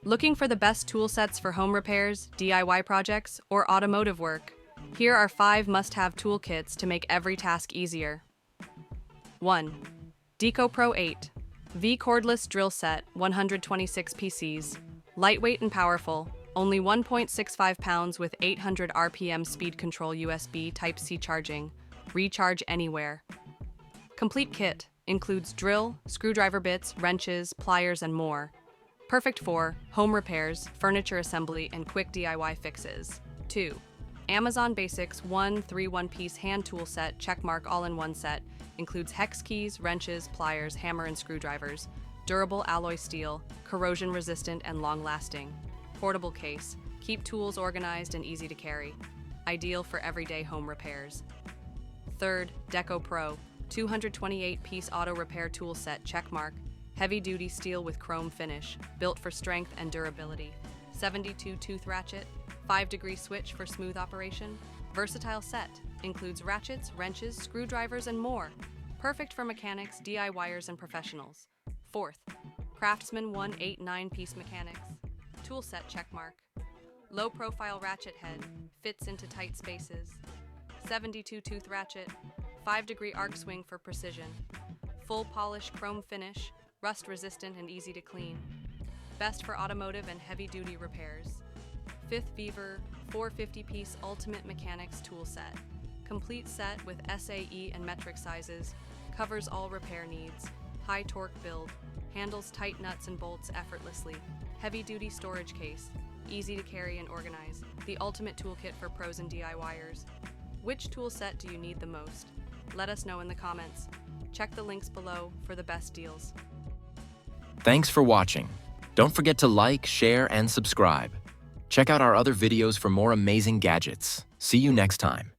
Looking for the best tool sets for home repairs, DIY projects, or automotive work? Here are 5 must-have toolkits to make every task easier. 1. DEKOPRO 8 V Cordless Drill Set, 126 PCs. Lightweight and powerful, only 1.65 pounds with 800 RPM speed control USB Type-C charging. Recharge anywhere. Complete kit includes drill, screwdriver bits, wrenches, pliers, and more. Perfect for home repairs, furniture assembly, and quick DIY fixes. 2. Amazon Basics 1-3 one-piece hand tool set checkmark all-in-one set includes hex keys, wrenches, pliers, hammer, and screwdrivers. Durable alloy steel, corrosion-resistant and long-lasting. Portable case, keep tools organized and easy to carry. Ideal for everyday home repairs. 3rd, DEKOPRO 228-piece auto repair tool set checkmark. Heavy-duty steel with chrome finish, built for strength and durability. 72-tooth ratchet, 5-degree switch for smooth operation. Versatile set, includes ratchets, wrenches, screwdrivers, and more. Perfect for mechanics, DIYers, and professionals. 4th, CRAFTSMAN 1 8-9-piece mechanics. Tool set checkmark. Low-profile ratchet head, fits into tight spaces. 72-tooth ratchet, 5-degree arc swing for precision. Full polish chrome finish, rust-resistant and easy to clean. Best for automotive and heavy-duty repairs. 5th, VEVOR 450-piece Ultimate Mechanics tool set. Complete set with SAE and metric sizes. Covers all repair needs. High torque build. Handles tight nuts and bolts effortlessly. Heavy-duty storage case. Easy to carry and organize. The ultimate toolkit for pros and DIYers. Which tool set do you need the most? Let us know in the comments. Check the links below for the best deals. Thanks for watching. Don't forget to like, share, and subscribe. Check out our other videos for more amazing gadgets. See you next time.